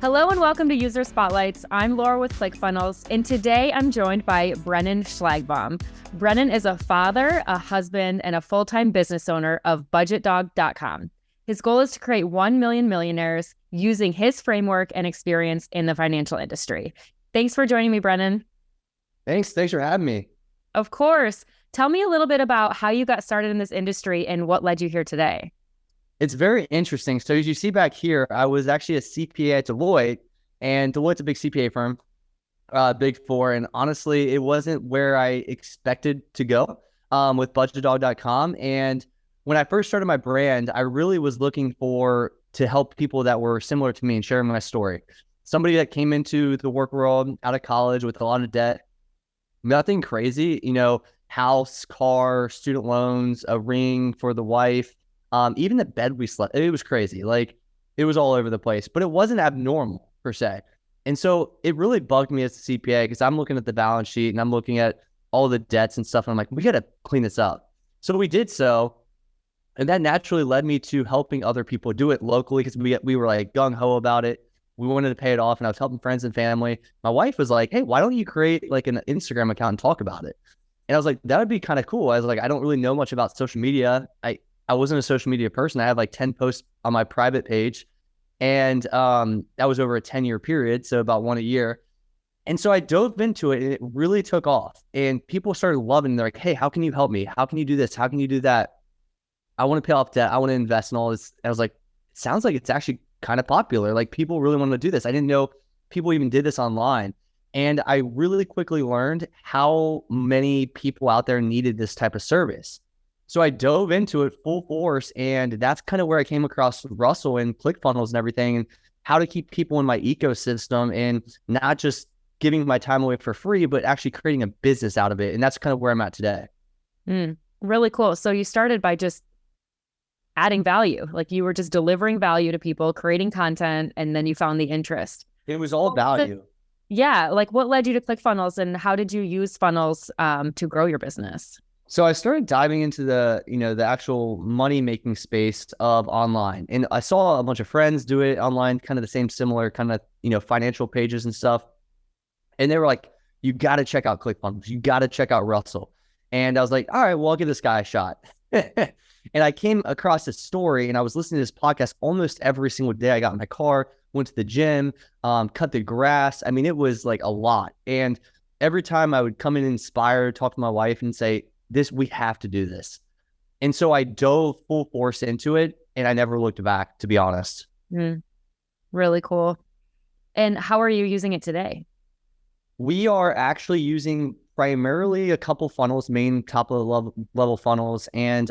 Hello and welcome to User Spotlights. I'm Laura with ClickFunnels, and today I'm joined by Brennan Schlagbaum. Brennan is a father, a husband, and a full-time business owner of BudgetDog.com. His goal is to create 1 million millionaires using his framework and experience in the financial industry. Thanks for joining me, Brennan. Thanks for having me. Of course. Tell me a little bit about how you got started in this industry and what led you here today. It's very interesting. So as you see back here, I was actually a CPA at Deloitte, and Deloitte's a big CPA firm, Big Four. And honestly, it wasn't where I expected to go with BudgetDog.com. And when I first started my brand, I really was looking to help people that were similar to me and sharing my story. Somebody that came into the work world out of college with a lot of debt, nothing crazy, house, car, student loans, a ring for the wife. Even the bed we slept, it was crazy. Like, it was all over the place, but it wasn't abnormal per se. And so it really bugged me as a CPA because I'm looking at the balance sheet and I'm looking at all the debts and stuff. And I'm like, we got to clean this up. So we did so. And that naturally led me to helping other people do it locally because we were like gung ho about it. We wanted to pay it off, and I was helping friends and family. My wife was like, hey, why don't you create like an Instagram account and talk about it? And I was like, that would be kind of cool. I was like, I don't really know much about social media. I wasn't a social media person. I had like 10 posts on my private page. And that was over a 10-year period, so about one a year. And so I dove into it, and it really took off. And people started loving it. They're like, hey, how can you help me? How can you do this? How can you do that? I want to pay off debt. I want to invest in all this. I was like, it sounds like it's actually kind of popular. Like, people really want to do this. I didn't know people even did this online. And I really quickly learned how many people out there needed this type of service. So I dove into it full force, and that's kind of where I came across Russell and ClickFunnels and everything, and how to keep people in my ecosystem and not just giving my time away for free, but actually creating a business out of it. And that's kind of where I'm at today. Really cool. So you started by just adding value. Like, you were just delivering value to people, creating content, and then you found the interest. It was all value. Yeah. Like, what led you to ClickFunnels, and how did you use funnels to grow your business? So I started diving into the actual money-making space of online. And I saw a bunch of friends do it online, kind of the same similar kind of, financial pages and stuff. And they were like, you got to check out ClickFunnels. You got to check out Russell. And I was like, all right, well, I'll give this guy a shot. And I came across this story, and I was listening to this podcast almost every single day. I got in my car, went to the gym, cut the grass. I mean, it was like a lot. And every time I would come in inspired, talk to my wife and say, we have to do this. And so I dove full force into it, and I never looked back, to be honest. Really cool. And how are you using it today? We are actually using primarily a couple funnels, main top of the level funnels. And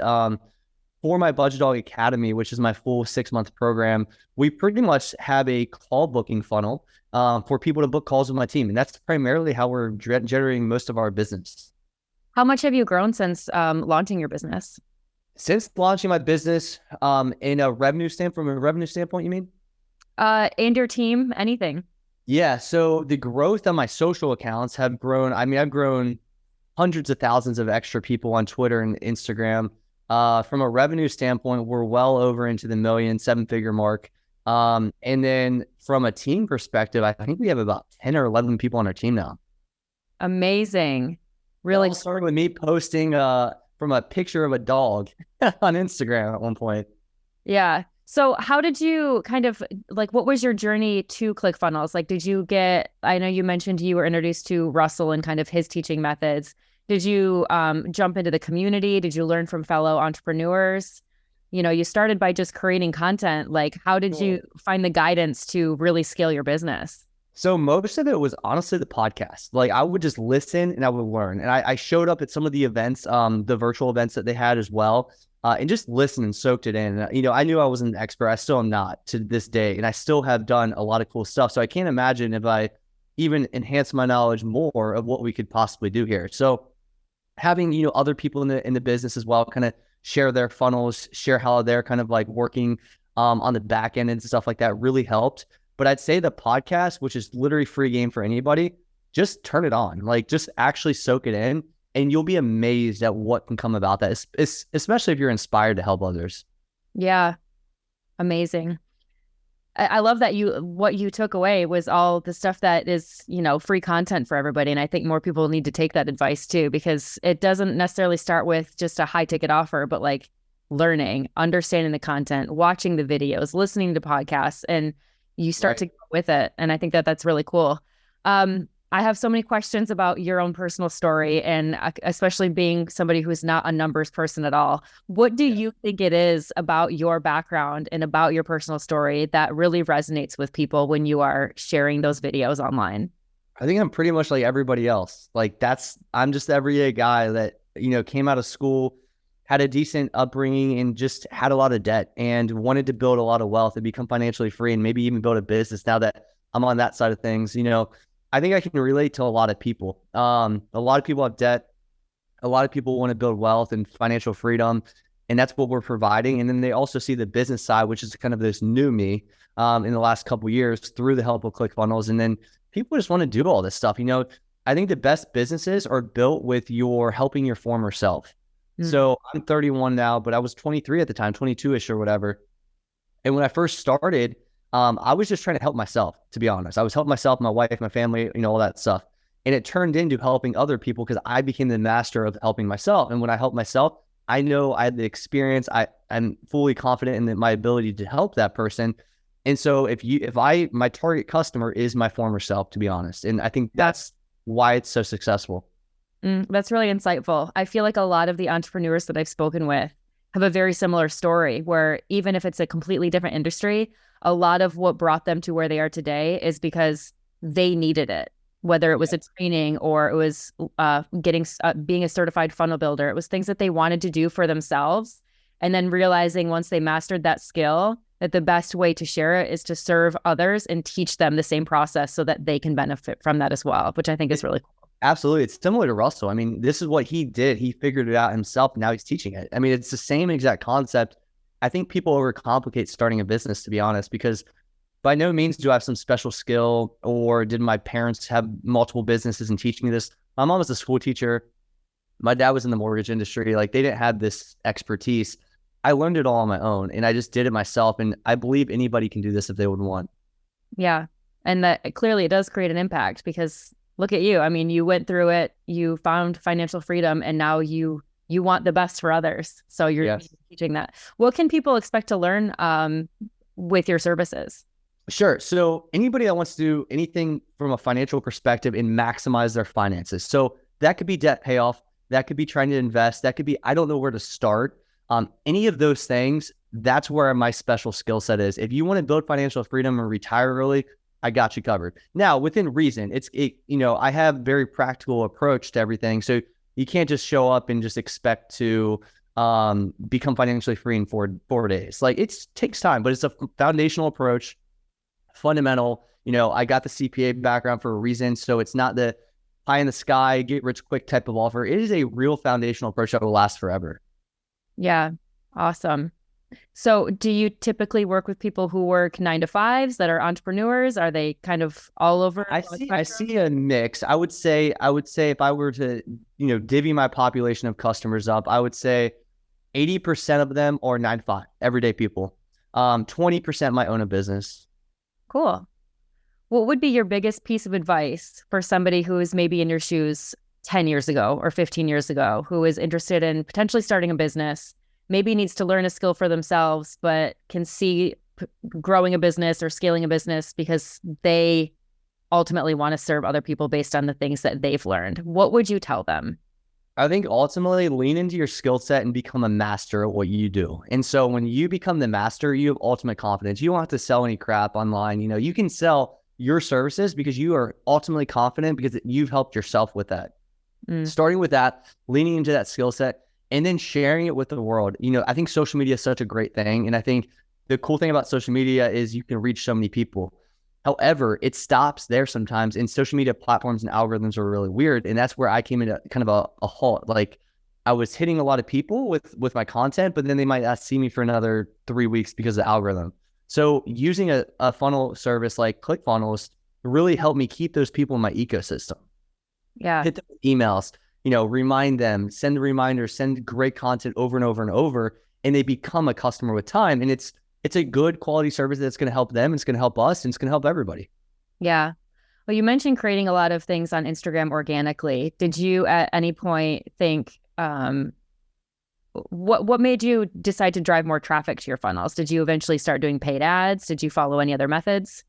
for my Budget Dog Academy, which is my full 6-month program, we pretty much have a call booking funnel for people to book calls with my team. And that's primarily how we're generating most of our business. How much have you grown since launching your business? Since launching my business, in a revenue standpoint, you mean? And your team, anything? Yeah. So the growth on my social accounts have grown. I mean, I've grown hundreds of thousands of extra people on Twitter and Instagram. From a revenue standpoint, we're well over into the 7-figure mark. And then from a team perspective, I think we have about 10 or 11 people on our team now. Amazing. Really? It all started with me posting from a picture of a dog on Instagram at one point. Yeah. So how did you what was your journey to ClickFunnels? Like, I know you mentioned you were introduced to Russell and kind of his teaching methods. Did you jump into the community? Did you learn from fellow entrepreneurs? You started by just creating content. Like, how did you find the guidance to really scale your business? So most of it was honestly the podcast. Like, I would just listen and I would learn. And I showed up at some of the events, the virtual events that they had as well, and just listened and soaked it in. I knew I wasn't an expert. I still am not to this day. And I still have done a lot of cool stuff. So I can't imagine if I even enhance my knowledge more of what we could possibly do here. So having, other people in the business as well, kind of share their funnels, share how they're kind of like working on the back end and stuff like that really helped. But I'd say the podcast, which is literally free game for anybody, just turn it on. Like, just actually soak it in, and you'll be amazed at what can come about that, especially if you're inspired to help others. Yeah. Amazing. I love that what you took away was all the stuff that is, free content for everybody. And I think more people need to take that advice too, because it doesn't necessarily start with just a high ticket offer, but like learning, understanding the content, watching the videos, listening to podcasts, and you start Right. to go with it. And I think that that's really cool. I have so many questions about your own personal story, and especially being somebody who's not a numbers person at all. What do Yeah. you think it is about your background and about your personal story that really resonates with people when you are sharing those videos online? I think I'm pretty much like everybody else. Like I'm just the everyday guy that, came out of school, had a decent upbringing and just had a lot of debt and wanted to build a lot of wealth and become financially free and maybe even build a business now that I'm on that side of things. I think I can relate to a lot of people. A lot of people have debt. A lot of people want to build wealth and financial freedom, and that's what we're providing. And then they also see the business side, which is kind of this new me in the last couple of years through the help of ClickFunnels. And then people just want to do all this stuff. I think the best businesses are built with your helping your former self. Mm. So I'm 31 now, but I was 23 at the time, 22-ish or whatever. And when I first started, I was just trying to help myself, to be honest. I was helping myself, my wife, my family, all that stuff. And it turned into helping other people because I became the master of helping myself. And when I help myself, I know I had the experience. I'm fully confident in my ability to help that person. And so my target customer is my former self, to be honest. And I think that's why it's so successful. That's really insightful. I feel like a lot of the entrepreneurs that I've spoken with have a very similar story where even if it's a completely different industry, a lot of what brought them to where they are today is because they needed it, whether it was a training or it was being a certified funnel builder. It was things that they wanted to do for themselves. And then realizing once they mastered that skill, that the best way to share it is to serve others and teach them the same process so that they can benefit from that as well, which I think is really cool. Absolutely. It's similar to Russell. I mean, this is what he did. He figured it out himself. Now he's teaching it. I mean, it's the same exact concept. I think people overcomplicate starting a business, to be honest, because by no means do I have some special skill or did my parents have multiple businesses and teach me this. My mom was a school teacher. My dad was in the mortgage industry. Like they didn't have this expertise. I learned it all on my own and I just did it myself. And I believe anybody can do this if they would want. Yeah. And that clearly it does create an impact because look at you. I mean, you went through it, you found financial freedom, and now you want the best for others. So you're teaching that. What can people expect to learn with your services? Sure. So anybody that wants to do anything from a financial perspective and maximize their finances. So that could be debt payoff. That could be trying to invest. That could be, I don't know where to start. Any of those things, that's where my special skill set is. If you want to build financial freedom and retire early, I got you covered. Now, within reason, I have very practical approach to everything. So you can't just show up and just expect to become financially free in 4 days. Like it takes time, but it's a foundational approach, fundamental. I got the CPA background for a reason. So it's not the pie in the sky, get rich quick type of offer. It is a real foundational approach that will last forever. Yeah. Awesome. So do you typically work with people who work 9-to-5s that are entrepreneurs? Are they kind of all over? I see a mix. I would say if I were to, divvy my population of customers up, I would say 80% of them are 9-to-5, everyday people. 20% might own a business. Cool. What would be your biggest piece of advice for somebody who is maybe in your shoes 10 years ago or 15 years ago, who is interested in potentially starting a business, maybe needs to learn a skill for themselves, but can see growing a business or scaling a business because they ultimately want to serve other people based on the things that they've learned? What would you tell them? I think ultimately lean into your skill set and become a master at what you do. And so when you become the master, you have ultimate confidence. You don't have to sell any crap online. You can sell your services because you are ultimately confident because you've helped yourself with that. Starting with that, leaning into that skill set, and then sharing it with the world. I think social media is such a great thing. And I think the cool thing about social media is you can reach so many people. However, it stops there sometimes. And social media platforms and algorithms are really weird. And that's where I came into kind of a halt. Like I was hitting a lot of people with my content, but then they might not see me for another 3 weeks because of the algorithm. So using a funnel service like ClickFunnels really helped me keep those people in my ecosystem. Yeah. Hit them with emails, remind them, send reminders, send great content over and over and over, and they become a customer with time. And it's it's a good quality service that's going to help them. It's going to help us, and it's going to help everybody. Yeah. Well, you mentioned creating a lot of things on Instagram organically. Did you at any point think, what made you decide to drive more traffic to your funnels? Did you eventually start doing paid ads? Did you follow any other methods?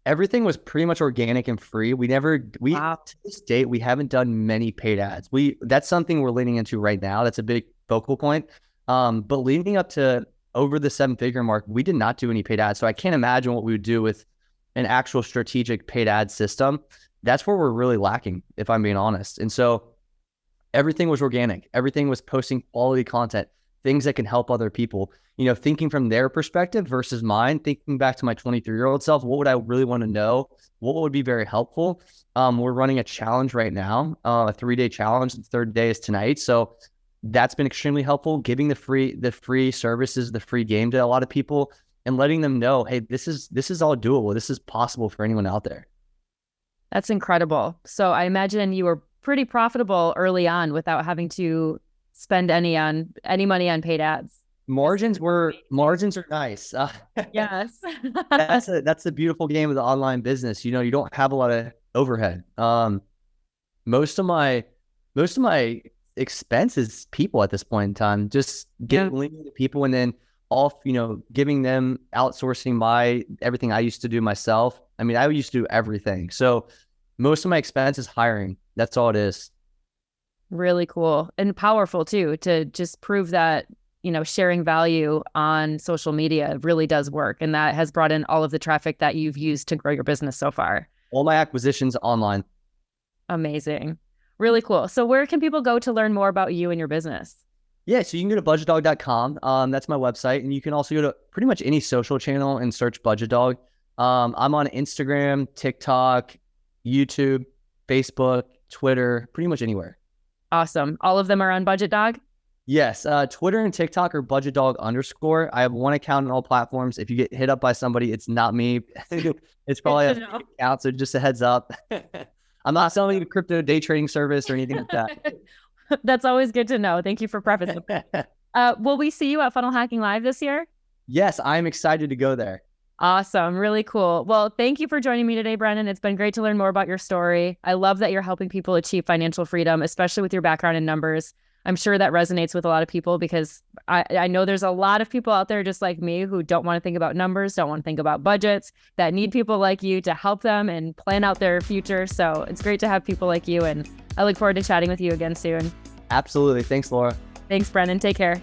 Everything was pretty much organic and free. Wow. To this date, we haven't done many paid ads. That's something we're leaning into right now. That's a big focal point. But leading up to over the 7-figure mark, we did not do any paid ads. So I can't imagine what we would do with an actual strategic paid ad system. That's where we're really lacking, if I'm being honest. And so everything was organic. Everything was posting quality content, things that can help other people, thinking from their perspective versus mine, thinking back to my 23-year-old self, what would I really want to know? What would be very helpful? We're running a challenge right now, a 3-day challenge. The third day is tonight. So that's been extremely helpful, giving the free services, the free game to a lot of people, and letting them know, hey, this is all doable. This is possible for anyone out there. That's incredible. So I imagine you were pretty profitable early on without having to spend any money on paid ads. Margins are nice. Yes. That's the beautiful game of the online business. You don't have a lot of overhead. Most of my expense is people at this point in time, just leading the people, and then giving them, outsourcing everything I used to do myself. I mean, I used to do everything. So most of my expense is hiring. That's all it is. Really cool and powerful too, to just prove that, sharing value on social media really does work. And that has brought in all of the traffic that you've used to grow your business so far. All my acquisitions online. Amazing. Really cool. So where can people go to learn more about you and your business? Yeah, so you can go to budgetdog.com. That's my website. And you can also go to pretty much any social channel and search Budget Dog. I'm on Instagram, TikTok, YouTube, Facebook, Twitter, pretty much anywhere. Awesome. All of them are on Budget Dog? Yes. Twitter and TikTok are Budget Dog _. I have one account on all platforms. If you get hit up by somebody, it's not me. It's probably a fake account, so just a heads up. I'm not selling a crypto day trading service or anything like that. That's always good to know. Thank you for prefacing. Will we see you at Funnel Hacking Live this year? Yes, I'm excited to go there. Awesome. Really cool. Well, thank you for joining me today, Brennan. It's been great to learn more about your story. I love that you're helping people achieve financial freedom, especially with your background in numbers. I'm sure that resonates with a lot of people, because I know there's a lot of people out there just like me who don't want to think about numbers, don't want to think about budgets, that need people like you to help them and plan out their future. So it's great to have people like you, and I look forward to chatting with you again soon. Absolutely. Thanks, Laura. Thanks, Brennan. Take care.